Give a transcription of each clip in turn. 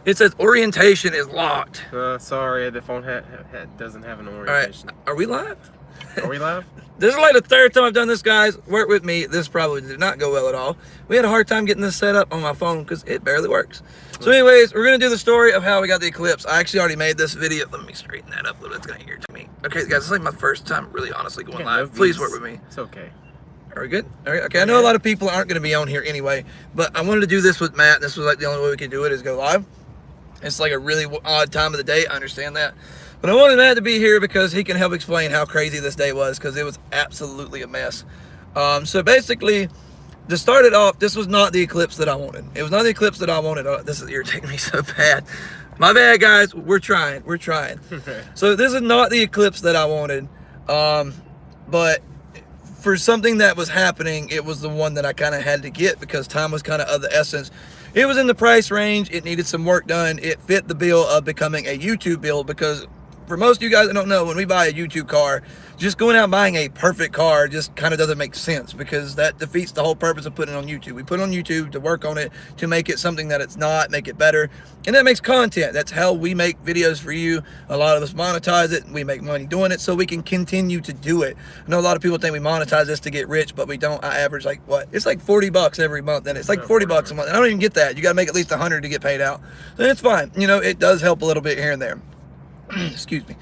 It says orientation is locked. Sorry, the phone doesn't have an orientation. All right, are we live? Are we live? This is like the third time I've done this, guys. Work with me. This probably did not go well at all. We had a hard time getting this set up on my phone because it barely works. So anyways, we're going to do the story of how we got the eclipse. I actually already made this video. Let me straighten that up a little bit. It's going to hear to me. Okay, guys, it's like my first time really honestly going live. Please work with me. It's okay. Are we good? All right. Okay, I know a lot of people aren't going to be on here anyway, but I wanted to do this with Matt. This was like the only way we could do it is go live. It's like a really odd time of the day. I understand that. But I wanted Matt to be here because he can help explain how crazy this day was, because it was absolutely a mess. So basically, to start it off, this was not the eclipse that I wanted. It was not the eclipse that I wanted. Oh, this is irritating me so bad. My bad, guys. We're trying. We're trying. So this is not the eclipse that I wanted. But for something that was happening, it was the one that I kind of had to get because time was kind of the essence. It was in the price range. It needed some work done. It fit the bill of becoming a YouTube build, because for most of you guys that don't know, when we buy a YouTube car, just going out and buying a perfect car just kind of doesn't make sense, because that defeats the whole purpose of putting it on YouTube. We put it on YouTube to work on it, to make it something that it's not, make it better, and that makes content. That's how we make videos for you. A lot of us monetize it, and we make money doing it so we can continue to do it. I know a lot of people think we monetize this to get rich, but we don't. I average like, what? It's like 40 bucks every month, and it's like 40 bucks a month. And I don't even get that. You got to make at least 100 to get paid out. And it's fine. You know, it does help a little bit here and there. Excuse me.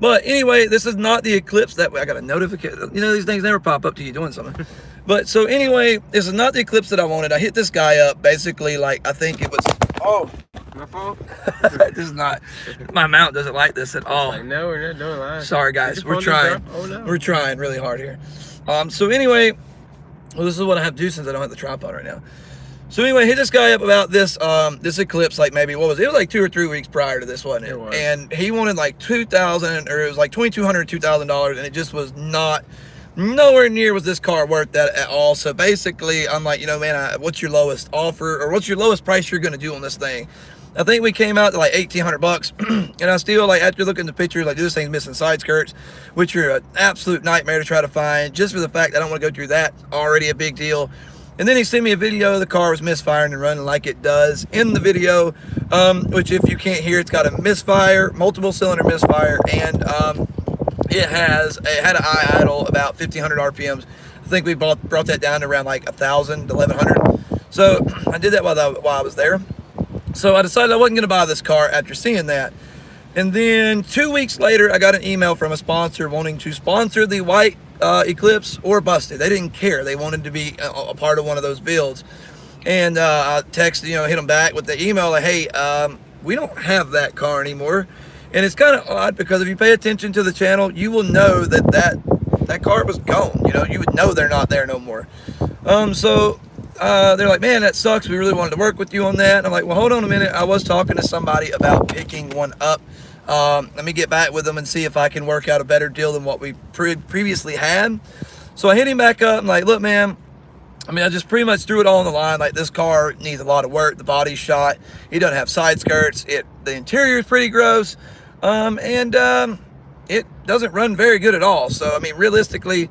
But anyway, this is not the eclipse that I got a notification. You know, these things never pop up to you doing something. But so anyway, this is not the eclipse that I wanted. I hit this guy up basically, like, I think it was, oh, My fault? this is not, my mount doesn't like this at all. Like, no, we're not doing live. Sorry guys, we're trying. Oh, no. We're trying really hard here. So anyway, well, this is what I have to do since I don't have the tripod right now. So anyway, hit this guy up about this this eclipse, like maybe, what was it? It was like 2 or 3 weeks prior to this, wasn't it? It was. And he wanted like $2,000, or it was like $2,200, $2,000, and it just was not, nowhere near was this car worth that at all. So basically, I'm like, you know, man, what's your lowest offer, or what's your lowest price you're going to do on this thing? I think we came out to like 1,800 bucks, and I still, like, after looking at the pictures, like, this thing's missing side skirts, which are an absolute nightmare to try to find, just for the fact that I don't want to go through that, already a big deal. And then he sent me a video. The car was misfiring and running like it does in the video, which, if you can't hear, it's got a misfire, multiple cylinder misfire, and it had an eye idle about 1,500 RPMs. I think we brought that down to around like 1,000 to 1,100. So I did that while I was there. So I decided I wasn't going to buy this car after seeing that. And then 2 weeks later, I got an email from a sponsor wanting to sponsor the white Eclipse or busted. They didn't care. They wanted to be a part of one of those builds. And I texted, you know, hit them back with the email like, hey, we don't have that car anymore. And it's kind of odd, because if you pay attention to the channel, you will know that car was gone. You know, you would know they're not there no more. So they're like, man, that sucks. We really wanted to work with you on that. And I'm like, well, hold on a minute. I was talking to somebody about picking one up. Let me get back with them and see if I can work out a better deal than what we previously had. So I hit him back up and like, look, man, I mean, I just pretty much threw it all on the line. Like, this car needs a lot of work. The body's shot. It doesn't have side skirts. The interior is pretty gross. It doesn't run very good at all. So, I mean, realistically,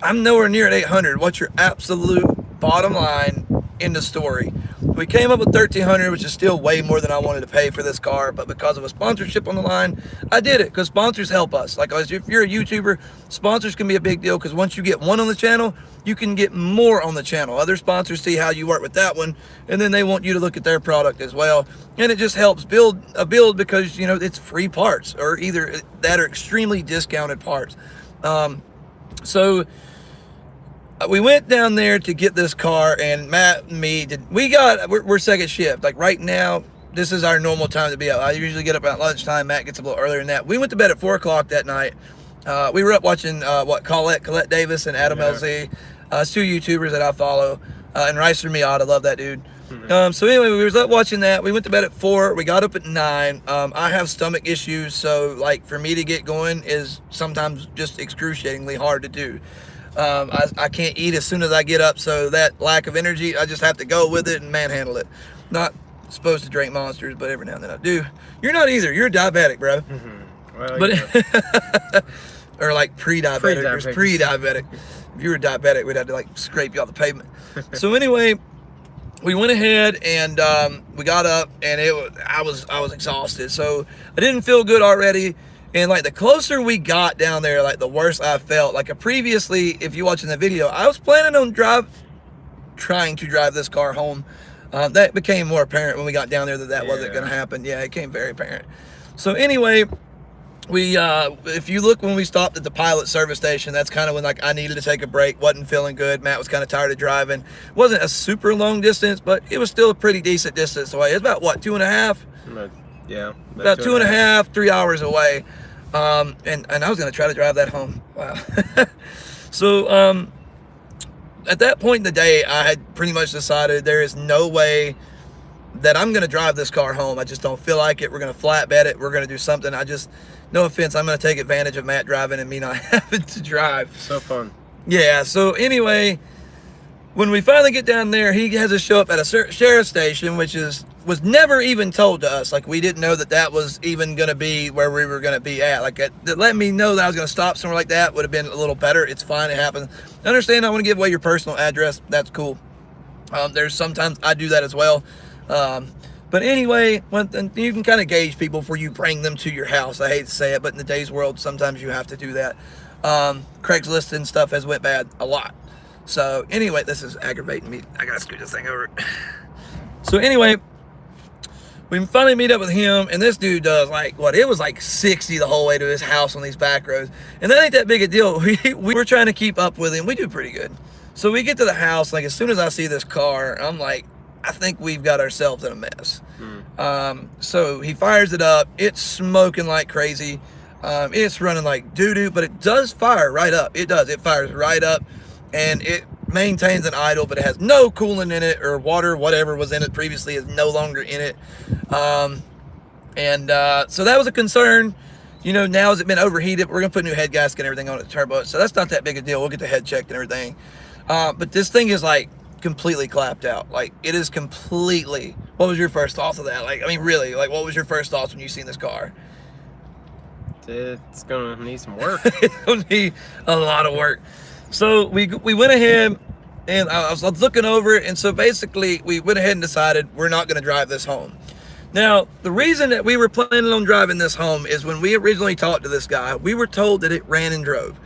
I'm nowhere near at 800. What's your absolute bottom line in the story? We came up with 1,300, which is still way more than I wanted to pay for this car, but because of a sponsorship on the line, I did it, because sponsors help us. Like, if you're a YouTuber, sponsors can be a big deal, because once you get one on the channel, you can get more on the channel. Other sponsors see how you work with that one, and then they want you to look at their product as well, and it just helps build a build, because, you know, it's free parts, or either that or extremely discounted parts. So we went down there to get this car, and Matt and me we're second shift. Like, right now, this is our normal time to be up. I usually get up at lunchtime. Matt gets up a little earlier than that. We went to bed at 4 o'clock that night. We were up watching Colette Davis and Adam LZ. It's 2 YouTubers that I follow, and Ricer Miata. I love that dude. So anyway, we was up watching that. We went to bed at 4. We got up at 9. I have stomach issues, so like, for me to get going is sometimes just excruciatingly hard to do. I can't eat as soon as I get up, so that lack of energy, I just have to go with it and manhandle it. Not supposed to drink Monsters, but every now and then I do. You're not either. You're a diabetic, bro. Well, But yeah. or like pre-diabetic. There's pre-diabetic. If you were diabetic, we'd have to like scrape you off the pavement. So anyway, we went ahead and we got up, and I was exhausted, so I didn't feel good already. And like the closer we got down there, like the worse I felt. Like previously, if you're watching the video, I was planning on trying to drive this car home. That became more apparent when we got down there that wasn't going to happen. Yeah, it became very apparent. So anyway, we if you look when we stopped at the Pilot service station, that's kind of when like I needed to take a break, wasn't feeling good. Matt was kind of tired of driving. It wasn't a super long distance, but it was still a pretty decent distance away. It's about what, 2.5? Yeah, about 2.5, 3 hours away. And I was gonna try to drive that home. Wow. So at that point in the day, I had pretty much decided there is no way that I'm gonna drive this car home. I just don't feel like it. We're gonna flatbed it. We're gonna do something. No offense, I'm gonna take advantage of Matt driving and me not having to drive. So fun. Yeah. So anyway, when we finally get down there, he has us show up at a sheriff's station, which was never even told to us. Like, we didn't know that was even going to be where we were going to be at. Like, let me know that I was going to stop somewhere like that would have been a little better. It's fine. It happens. I understand I want to give away your personal address. That's cool. There's sometimes I do that as well. But anyway, you can kind of gauge people before you bring them to your house. I hate to say it, but in today's world, sometimes you have to do that. Craigslist and stuff has went bad a lot. So anyway, this is aggravating me. I gotta scoot this thing over. So anyway, we finally meet up with him, and this dude does it was like 60 the whole way to his house on these back roads. And that ain't that big a deal. We were trying to keep up with him. We do pretty good. So we get to the house, like as soon as I see this car, I'm like, I think we've got ourselves in a mess. So he fires it up. It's smoking like crazy. It's running like doo-doo, but it does fire right up. It does. It fires right up. And it maintains an idle, but it has no coolant in it, or water, whatever was in it previously is no longer in it. So that was a concern. Now has it been overheated? We're gonna put a new head gasket and everything on it, turbo. So that's not that big a deal. We'll get the head checked and everything. But this thing is like completely clapped out. Like, it is completely. What was your first thoughts of that? Like, I mean, really, like, what was your first thoughts when you seen this car? It's gonna need some work. It'll need a lot of work. So we went ahead, and I was looking over it, and so basically we went ahead and decided we're not going to drive this home. Now, the reason that we were planning on driving this home is when we originally talked to this guy, we were told that it ran and drove.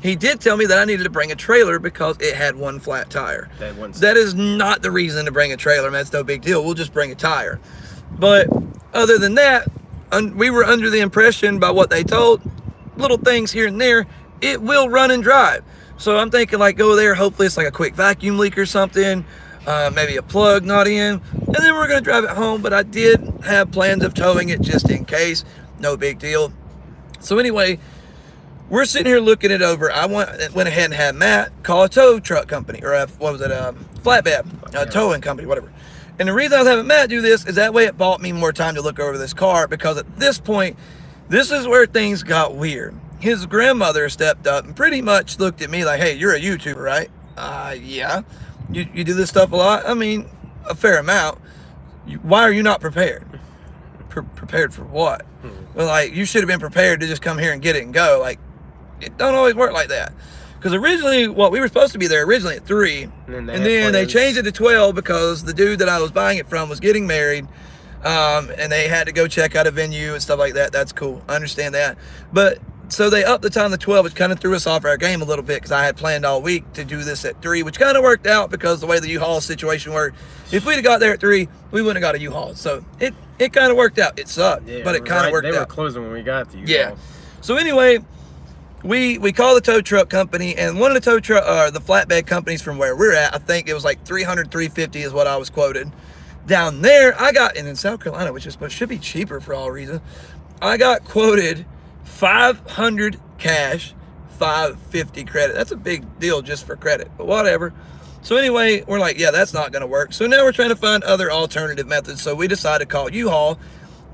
He did tell me that I needed to bring a trailer because it had one flat tire. That is not the reason to bring a trailer, man. That's no big deal. We'll just bring a tire. But other than that, we were under the impression by what they told, little things here and there, it will run and drive. So I'm thinking, like, go there, hopefully it's like a quick vacuum leak or something, maybe a plug not in, and then we're gonna drive it home. But I did have plans of towing it just in case. No big deal. So anyway, we're sitting here looking it over. I went ahead and had Matt call a tow truck company, or flatbed, towing company, whatever. And the reason I was having Matt do this is that way it bought me more time to look over this car, because at this point, this is where things got weird. His grandmother stepped up and pretty much looked at me like, hey, you're a YouTuber, right? Yeah. You do this stuff a lot? I mean, a fair amount. Why are you not prepared? Prepared for what? Well, like, you should have been prepared to just come here and get it and go. Like, it don't always work like that. Because originally, we were supposed to be there originally at 3. And then they changed it to 12 because the dude that I was buying it from was getting married. And they had to go check out a venue and stuff like that. That's cool. I understand that. But so they upped the time to 12, which kind of threw us off our game a little bit, because I had planned all week to do this at 3, which kind of worked out because the way the U-Haul situation worked. If we'd have got there at 3, we wouldn't have got a U-Haul. So it kind of worked out. It sucked, but it kind of worked out. They were closing when we got to U-Haul. Yeah. So anyway, we called the tow truck company, and one of the the flatbed companies from where we're at, I think it was like 300, 350 is what I was quoted. Down there, and in South Carolina, which should be cheaper for all reasons, I got quoted 500 cash, 550 credit. That's a big deal just for credit, but whatever. So anyway, we're like, yeah, that's not going to work. So now we're trying to find other alternative methods. So we decided to call U-Haul.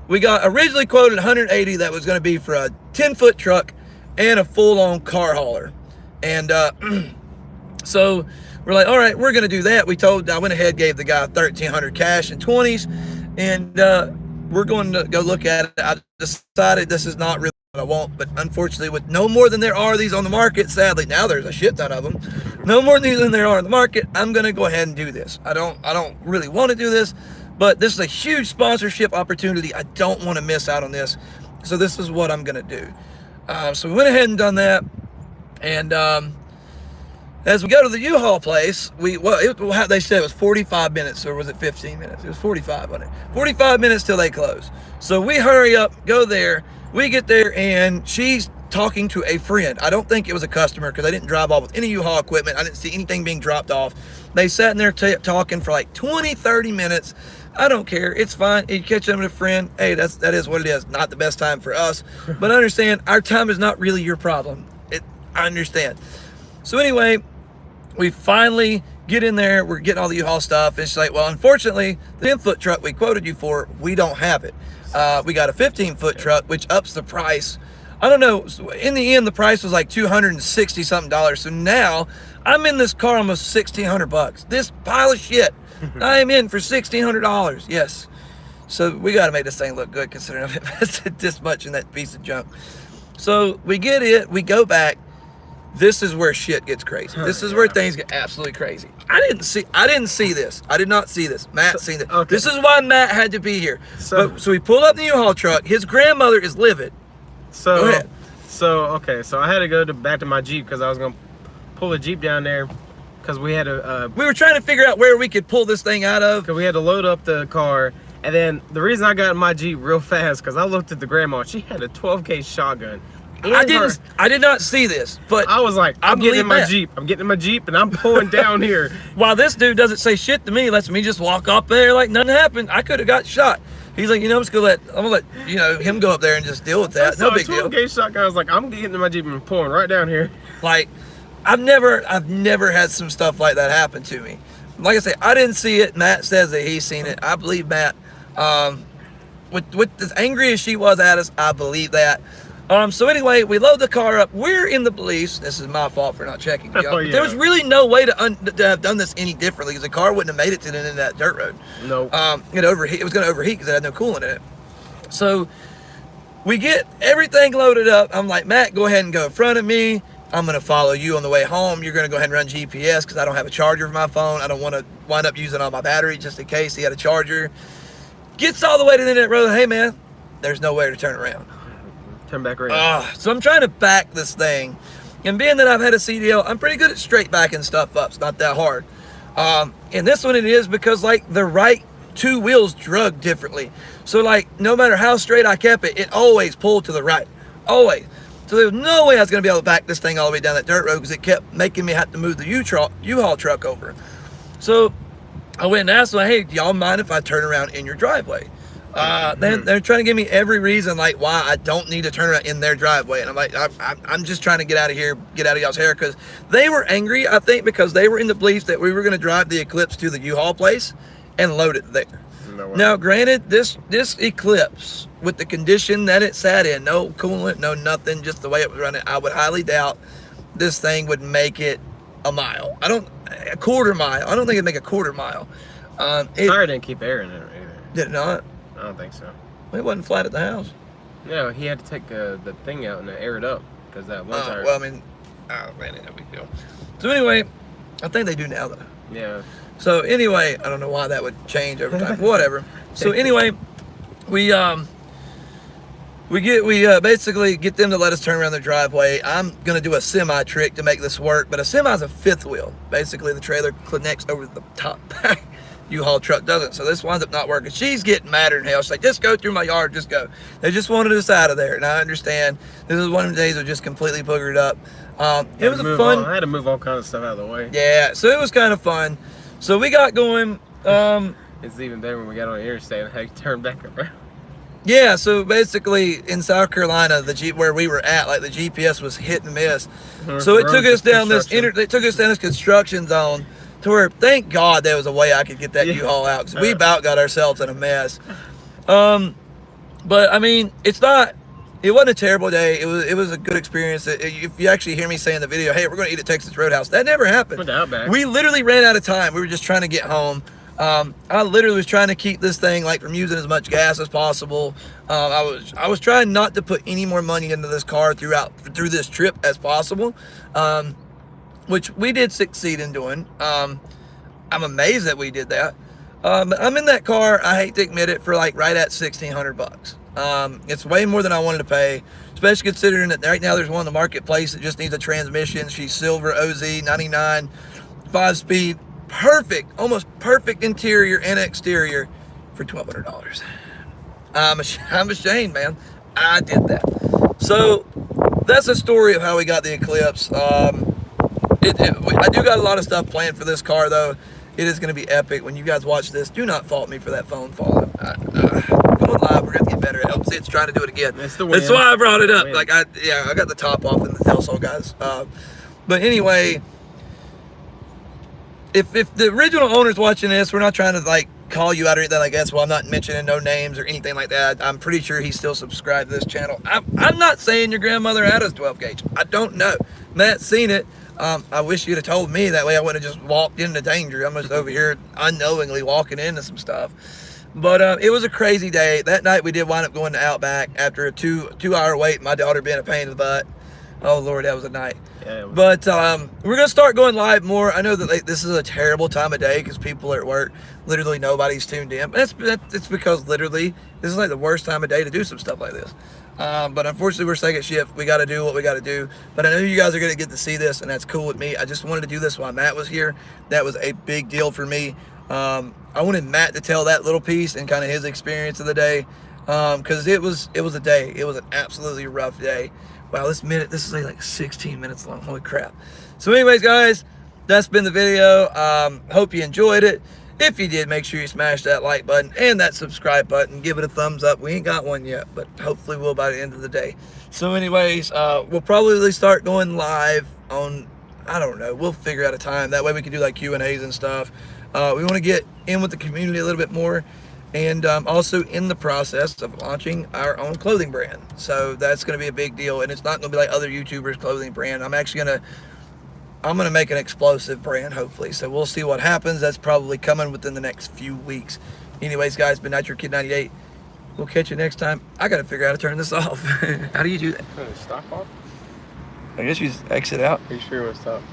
We got originally quoted 180. That was going to be for a 10-foot truck and a full-on car hauler. And so we're like, all right, we're going to do that. I went ahead, gave the guy 1,300 cash and 20s, and we're going to go look at it. I decided this is not really I won't, but unfortunately, with no more than there are these on the market, sadly, now there's a shit ton of them. No more than there are on the market. I'm gonna go ahead and do this. I don't really want to do this, but this is a huge sponsorship opportunity. I don't want to miss out on this, so this is what I'm gonna do. So we went ahead and done that, and as we go to the U-Haul place, they said it was 45 minutes, or was it 15 minutes? It was 45 on it. 45 minutes till they close. So we hurry up, go there. We get there, and she's talking to a friend. I don't think it was a customer, because I didn't drive off with any U-Haul equipment. I didn't see anything being dropped off. They sat in there talking for like 20, 30 minutes. I don't care. It's fine. You catch them with a friend. Hey, that is what it is. Not the best time for us. But understand, our time is not really your problem. I understand. So anyway, we finally get in there. We're getting all the U-Haul stuff. And she's like, well, unfortunately, the 10-foot truck we quoted you for, we don't have it. We got a 15-foot truck, which ups the price. I don't know. In the end, the price was like $260 something. So now I'm in this car almost $1,600. This pile of shit I am in for $1,600. Yes. So we got to make this thing look good, considering I've invested this much in that piece of junk. So we get it. We go back. This is where shit gets crazy. This is where things get absolutely crazy. I didn't see this. I did not see this. Matt seen it. Okay. This is why Matt had to be here. So we pull up the U-Haul truck. His grandmother is livid. Go ahead. So I had to go back to my Jeep, because I was gonna pull the Jeep down there, because we had we were trying to figure out where we could pull this thing out of. Because we had to load up the car, and then the reason I got in my Jeep real fast, because I looked at the grandma. She had a 12 shotgun. I did not see this, but I was like, I'm getting in my Jeep. I'm getting in my Jeep, and I'm pulling down here. While this dude doesn't say shit to me, lets me just walk up there like nothing happened. I could have got shot. He's like, I'm gonna let him go up there and just deal with that. No big deal. 12 shotgun. I was like, I'm getting in my Jeep and pulling right down here. Like, I've never had some stuff like that happen to me. Like I say, I didn't see it. Matt says that he's seen it. I believe Matt. With as angry as she was at us, I believe that. So anyway, we load the car up. We're in the beliefs. This is my fault for not checking. Yeah. There was really no way to have done this any differently, because the car wouldn't have made it to the end of that dirt road. No. It overheat. It was going to overheat because it had no coolant in it. So we get everything loaded up. I'm like, Matt, go ahead and go in front of me. I'm going to follow you on the way home. You're going to go ahead and run GPS, because I don't have a charger for my phone. I don't want to wind up using all my battery just in case he had a charger. Gets all the way to the end of that road. Hey, man, there's no way to turn around. Turn back around. So I'm trying to back this thing. And being that I've had a CDL, I'm pretty good at straight backing stuff up. It's not that hard. And this one it is, because like the right two wheels drug differently. So like no matter how straight I kept it, it always pulled to the right. Always. So there was no way I was going to be able to back this thing all the way down that dirt road, because it kept making me have to move the U-Haul truck over. So I went and asked them, hey, do y'all mind if I turn around in your driveway? They're trying to give me every reason like why I don't need to turn around in their driveway, and I'm like, I'm just trying to get out of here, get out of y'all's hair, because they were angry, I think, because they were in the belief that we were going to drive the Eclipse to the U-Haul place and load it there. No way. Now, granted, this Eclipse, with the condition that it sat in, no coolant, no nothing, just the way it was running, I would highly doubt this thing would make it a quarter mile. I don't think it'd make a quarter mile. Tire didn't keep air in it either. Did it not? I don't think so. It wasn't flat at the house. No, he had to take the thing out and air it up, because that one tire. Well, I mean, man, no big deal. So anyway, I think they do now though. Yeah. So anyway, I don't know why that would change over time. Whatever. So anyway, we basically get them to let us turn around their driveway. I'm gonna do a semi trick to make this work, but a semi is a fifth wheel. Basically, the trailer connects over the top. U-Haul truck doesn't, so this winds up not working. She's getting madder than hell. She's like, just go through my yard, just go. They just wanted us out of there, and I understand. This is one of the days that just completely boogered up. It was fun. I had to move all kinds of stuff out of the way. Yeah, so it was kind of fun. So we got going. It's even better when we got on the interstate and how you turn back around. Yeah, so basically in South Carolina, the Jeep where we were at, like the GPS was hit and miss. So it took us down this construction zone. To where, thank God, there was a way I could get that U-Haul out, because we about got ourselves in a mess. But I mean, it wasn't a terrible day. It was a good experience. If you actually hear me say in the video, hey, we're going to eat at Texas Roadhouse, that never happened. With the Outback. We literally ran out of time. We were just trying to get home. I literally was trying to keep this thing like from using as much gas as possible. I was trying not to put any more money into this car through this trip as possible, which we did succeed in doing. I'm amazed that we did that. But I'm in that car. I hate to admit it, for like right at $1,600. It's way more than I wanted to pay, especially considering that right now there's one in the marketplace that just needs a transmission. She's silver OZ 99, 5-speed, perfect, almost perfect interior and exterior for $1,200. I'm ashamed, man. I did that. So that's a story of how we got the Eclipse. I do got a lot of stuff planned for this car, though. It is going to be epic. When you guys watch this, do not fault me for that phone falling. Going live, we're going to get better at it. See, it's trying to do it again. It's the wind. That's why I brought it up. Like, I got the top off in the Telsol, guys. But anyway, if the original owner's watching this, we're not trying to like call you out or anything like that. So I'm not mentioning no names or anything like that. I'm pretty sure he's still subscribed to this channel. I'm not saying your grandmother had a 12 gauge. I don't know. Matt's seen it. I wish you'd have told me, that way I wouldn't have just walked into danger. I'm just over here unknowingly walking into some stuff. But it was a crazy day. That night we did wind up going to Outback after a two-hour wait, my daughter being a pain in the butt. Oh Lord, that was a night. Yeah, but we're gonna start going live more. I know that this is a terrible time of day because people are at work. Literally nobody's tuned in. But it's because literally this is like the worst time of day to do some stuff like this. But unfortunately we're second shift. We got to do what we got to do. But I know you guys are gonna get to see this, and that's cool with me. I just wanted to do this while Matt was here. That was a big deal for me. I wanted Matt to tell that little piece and kind of his experience of the day, because it was a day. It was an absolutely rough day. Wow, this is like 16 minutes long. Holy crap. So anyways, guys, that's been the video. Hope you enjoyed it. If you did, make sure you smash that like button and that subscribe button. Give it a thumbs up. We ain't got one yet, but hopefully we'll by the end of the day. So anyways, we'll probably start going live on, I don't know, we'll figure out a time. That way we can do like Q&As and stuff. We want to get in with the community a little bit more. And also in the process of launching our own clothing brand. So that's going to be a big deal. And it's not going to be like other YouTubers' clothing brand. I'm actually going to make an explosive brand, hopefully. So we'll see what happens. That's probably coming within the next few weeks. Anyways, guys, been Nitro Kid 98. We'll catch you next time. I got to figure out how to turn this off. How do you do that? Stop off? I guess you just exit out. Are you sure it was stop?